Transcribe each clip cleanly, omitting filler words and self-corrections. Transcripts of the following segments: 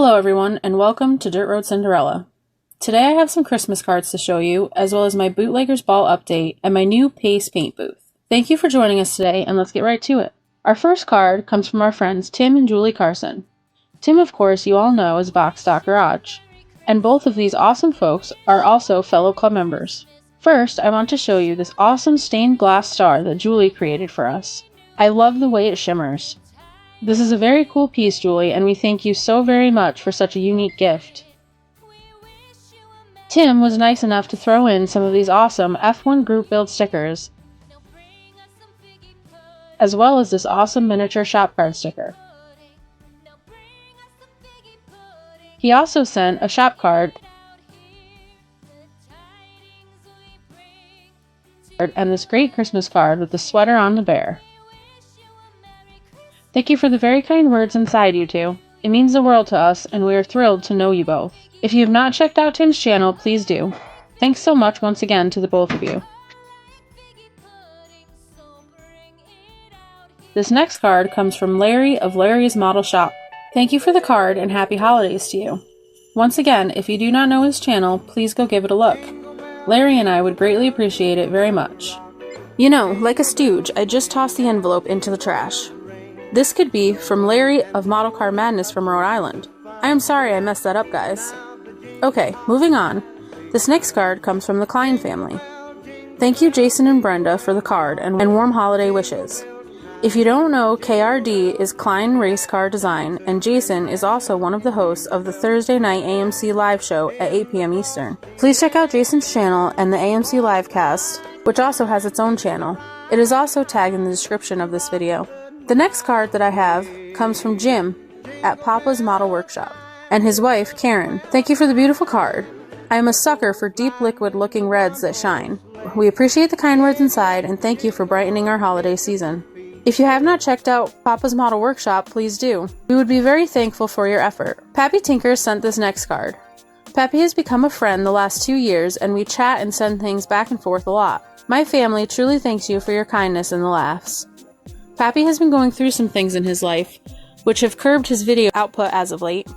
Hello everyone, and welcome to Dirt Road Cinderella. Today I have some Christmas cards to show you, as well as my Bootleggers ball update and my new Pace paint booth. Thank you for joining us today, and let's get right to it. Our first card comes from our friends Tim and Julie Carson. Tim, of course, you all know as Box Stock Garage, and both of these awesome folks are also fellow club members. First, I want to show you this awesome stained glass star that Julie created for us. I love the way it shimmers. This is a very cool piece, Julie, and we thank you so very much for such a unique gift. Tim was nice enough to throw in some of these awesome F1 group build stickers, as well as this awesome miniature shop card sticker. He also sent a shop card and this great Christmas card with the sweater on the bear. Thank you for the very kind words inside, you two. It means the world to us, and we are thrilled to know you both. If you have not checked out Tim's channel, please do. Thanks so much once again to the both of you. This next card comes from Larry of Larry's Model Shop. Thank you for the card and happy holidays to you. Once again, if you do not know his channel, please go give it a look. Larry and I would greatly appreciate it very much. You know, like a stooge, I just tossed the envelope into the trash. This could be from Larry of Model Car Madness from Rhode Island. I am sorry I messed that up, guys. Okay, moving on. This next card comes from the Klein family. Thank you, Jason and Brenda, for the card and warm holiday wishes. If you don't know, KRD is Klein Race Car Design, and Jason is also one of the hosts of the Thursday night AMC live show at 8 p.m. Eastern. Please check out Jason's channel and the AMC livecast, which also has its own channel. It is also tagged in the description of this video. The next card that I have comes from Jim at Papa's Model Workshop and his wife, Karen. Thank you for the beautiful card. I am a sucker for deep liquid looking reds that shine. We appreciate the kind words inside and thank you for brightening our holiday season. If you have not checked out Papa's Model Workshop, please do. We would be very thankful for your effort. Pappy Tinker sent this next card. Pappy has become a friend the last 2 years and we chat and send things back and forth a lot. My family truly thanks you for your kindness and the laughs. Pappy has been going through some things in his life, which have curbed his video output as of late,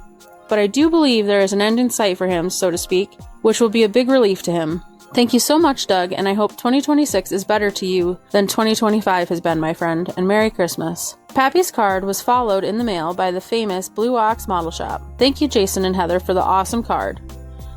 but I do believe there is an end in sight for him, so to speak, which will be a big relief to him. Thank you so much, Doug, and I hope 2026 is better to you than 2025 has been, my friend, and Merry Christmas. Pappy's card was followed in the mail by the famous Blue Ox Model Shop. Thank you, Jason and Heather, for the awesome card.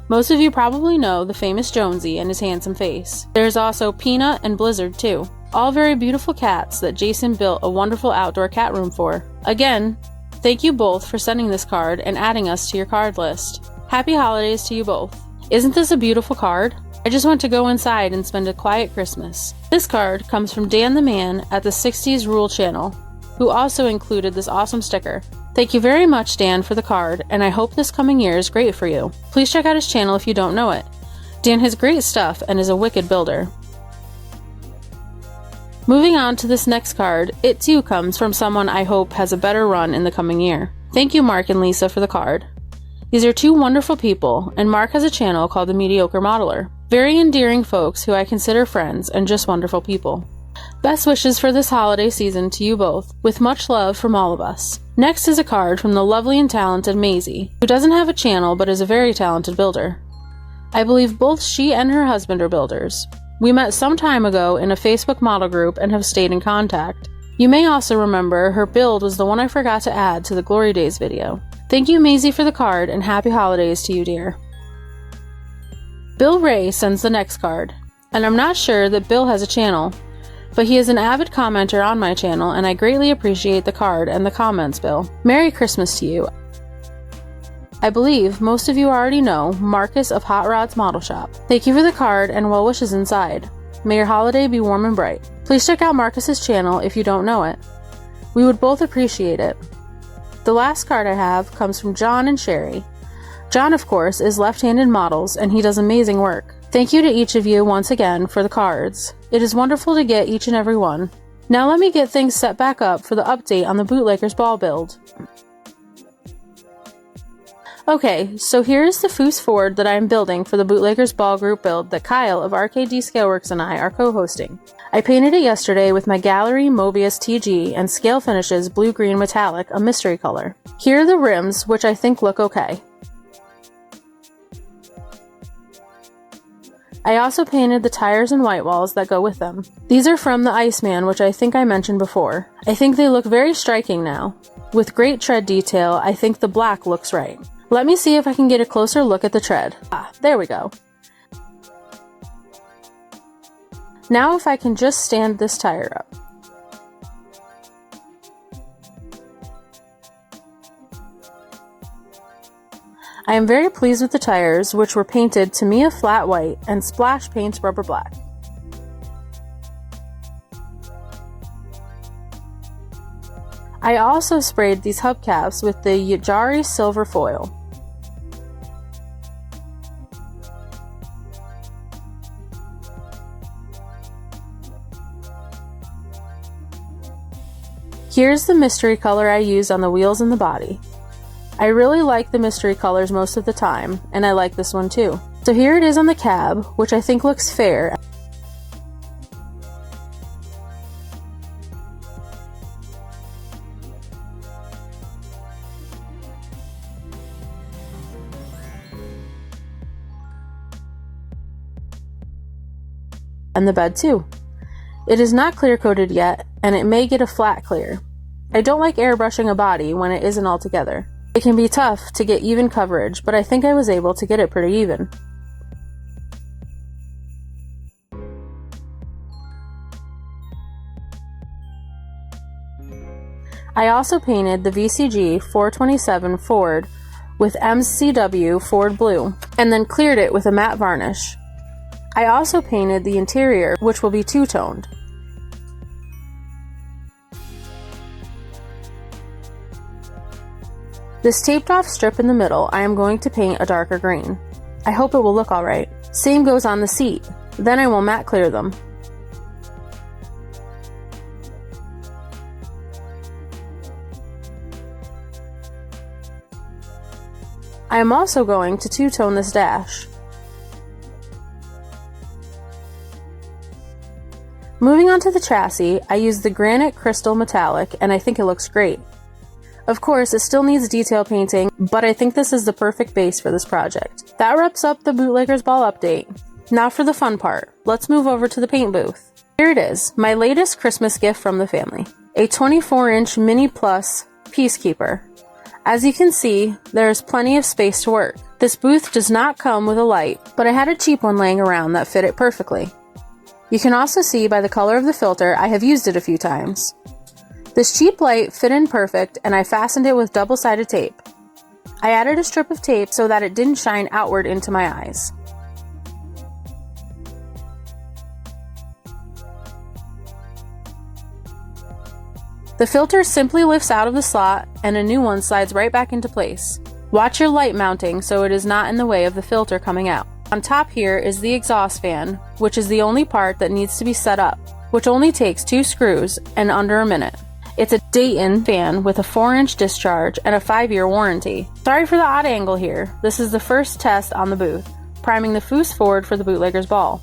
Most of you probably know the famous Jonesy and his handsome face. There's also Peanut and Blizzard, too. All very beautiful cats that Jason built a wonderful outdoor cat room for. Again, thank you both for sending this card and adding us to your card list. Happy holidays to you both. Isn't this a beautiful card? I just want to go inside and spend a quiet Christmas. This card comes from Dan the Man at the 60s Rule channel, who also included this awesome sticker. Thank you very much, Dan, for the card, and I hope this coming year is great for you. Please check out his channel if you don't know it. Dan has great stuff and is a wicked builder. Moving on to this next card, it too comes from someone I hope has a better run in the coming year. Thank you, Mark and Lisa, for the card. These are two wonderful people, and Mark has a channel called The Mediocre Modeler. Very endearing folks who I consider friends and just wonderful people. Best wishes for this holiday season to you both, with much love from all of us. Next is a card from the lovely and talented Maisie, who doesn't have a channel but is a very talented builder. I believe both she and her husband are builders. We met some time ago in a Facebook model group and have stayed in contact. You may also remember her build was the one I forgot to add to the Glory Days video. Thank you, Maisie, for the card, and happy holidays to you, dear. Bill Ray sends the next card, and I'm not sure that Bill has a channel, but he is an avid commenter on my channel, and I greatly appreciate the card and the comments, Bill. Merry Christmas to you. I believe most of you already know Marcus of Hot Rods Model Shop. Thank you for the card and well wishes inside. May your holiday be warm and bright. Please check out Marcus's channel if you don't know it. We would both appreciate it. The last card I have comes from John and Sherry. John, of course, is left-handed models and he does amazing work. Thank you to each of you once again for the cards. It is wonderful to get each and every one. Now let me get things set back up for the update on the Bootleggers ball build. Okay, so here's the Foos Ford that I am building for the Bootleggers ball group build that Kyle of RKD Scaleworks and I are co-hosting. I painted it yesterday with my Gallery Mobius TG and Scale Finishes Blue-Green Metallic, a mystery color. Here are the rims, which I think look okay. I also painted the tires and white walls that go with them. These are from the Iceman, which I think I mentioned before. I think they look very striking now. With great tread detail, I think the black looks right. Let me see if I can get a closer look at the tread. Ah, there we go. Now if I can just stand this tire up. I am very pleased with the tires, which were painted Tamiya flat white and Splash Paints rubber black. I also sprayed these hubcaps with the Yajari silver foil. Here's the mystery color I used on the wheels and the body. I really like the mystery colors most of the time, and I like this one too. So here it is on the cab, which I think looks fair. And the bed too. It is not clear coated yet, and it may get a flat clear. I don't like airbrushing a body when it isn't all together. It can be tough to get even coverage, but I think I was able to get it pretty even. I also painted the VCG 427 Ford with MCW Ford Blue, and then cleared it with a matte varnish. I also painted the interior, which will be two-toned. This taped off strip in the middle, I am going to paint a darker green. I hope it will look alright. Same goes on the seat. Then I will matte clear them. I am also going to two-tone this dash. Moving on to the chassis, I used the Granite Crystal Metallic, and I think it looks great. Of course, it still needs detail painting, but I think this is the perfect base for this project. That wraps up the Bootleggers Ball update. Now for the fun part. Let's move over to the paint booth. Here it is, my latest Christmas gift from the family. A 24-inch Mini Plus Peacekeeper. As you can see, there is plenty of space to work. This booth does not come with a light, but I had a cheap one laying around that fit it perfectly. You can also see by the color of the filter I have used it a few times. This cheap light fit in perfect, and I fastened it with double-sided tape. I added a strip of tape so that it didn't shine outward into my eyes. The filter simply lifts out of the slot, and a new one slides right back into place. Watch your light mounting so it is not in the way of the filter coming out. On top here is the exhaust fan, which is the only part that needs to be set up, which only takes 2 screws and under a minute. It's a Dayton fan with a 4-inch discharge and a 5-year warranty. Sorry for the odd angle here. This is the first test on the booth, priming the Foos Ford for the Bootleggers Ball.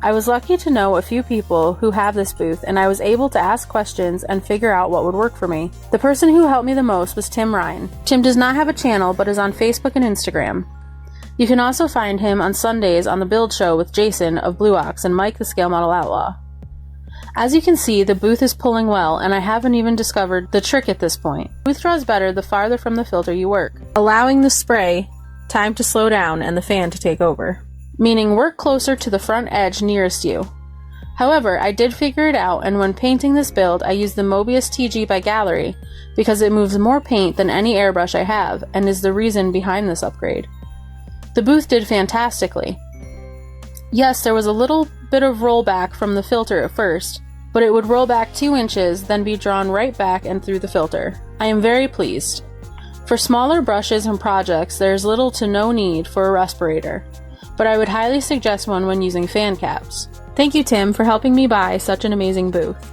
I was lucky to know a few people who have this booth, and I was able to ask questions and figure out what would work for me. The person who helped me the most was Tim Ryan. Tim does not have a channel, but is on Facebook and Instagram. You can also find him on Sundays on the Build Show with Jason of Blue Ox and Mike the Scale Model Outlaw. As you can see, the booth is pulling well, and I haven't even discovered the trick at this point. The booth draws better the farther from the filter you work, allowing the spray time to slow down and the fan to take over. Meaning work closer to the front edge nearest you. However, I did figure it out, and when painting this build, I used the Mobius TG by Gallery because it moves more paint than any airbrush I have, and is the reason behind this upgrade. The booth did fantastically. Yes, there was a little bit of rollback from the filter at first, but it would roll back 2 inches, then be drawn right back and through the filter. I am very pleased. For smaller brushes and projects, there is little to no need for a respirator, but I would highly suggest one when using fan caps. Thank you, Tim, for helping me buy such an amazing booth.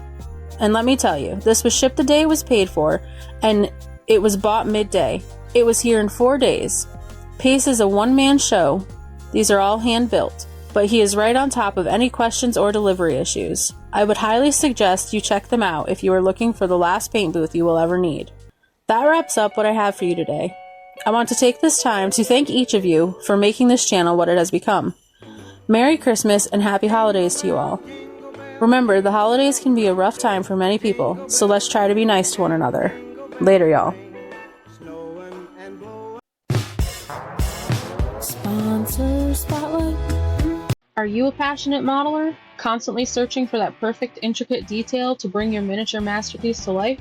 And let me tell you, this was shipped the day it was paid for, and it was bought midday. It was here in 4 days. Pace is a one-man show. These are all hand-built, but he is right on top of any questions or delivery issues. I would highly suggest you check them out if you are looking for the last paint booth you will ever need. That wraps up what I have for you today. I want to take this time to thank each of you for making this channel what it has become. Merry Christmas and Happy Holidays to you all. Remember, the holidays can be a rough time for many people, so let's try to be nice to one another. Later, y'all. Sponsor Spotlight. Are you a passionate modeler, constantly searching for that perfect, intricate detail to bring your miniature masterpiece to life?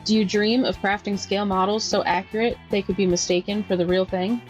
Do you dream of crafting scale models so accurate they could be mistaken for the real thing?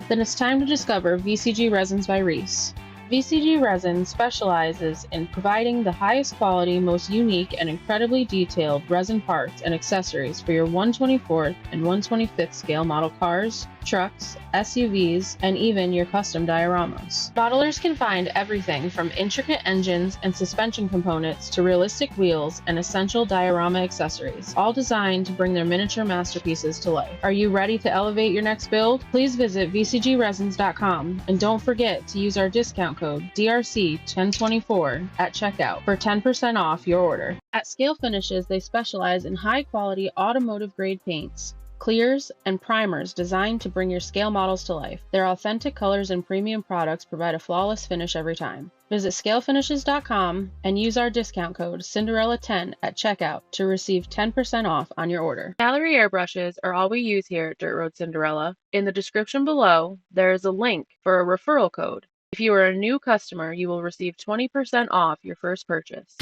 Then it's time to discover VCG Resins by Reese. VCG Resin specializes in providing the highest quality, most unique, and incredibly detailed resin parts and accessories for your 1/24th and 1/25th scale model cars, trucks, SUVs, and even your custom dioramas. Modelers can find everything from intricate engines and suspension components to realistic wheels and essential diorama accessories, all designed to bring their miniature masterpieces to life. Are you ready to elevate your next build? Please visit vcgresins.com and don't forget to use our discount code DRC1024 at checkout for 10% off your order. At Scale Finishes, they specialize in high-quality automotive-grade paints, clears, and primers designed to bring your scale models to life. Their authentic colors and premium products provide a flawless finish every time. Visit scalefinishes.com and use our discount code Cinderella10 at checkout to receive 10% off on your order. Gallery airbrushes are all we use here at Dirt Road Cinderella. In the description below, there is a link for a referral code. If you are a new customer, you will receive 20% off your first purchase.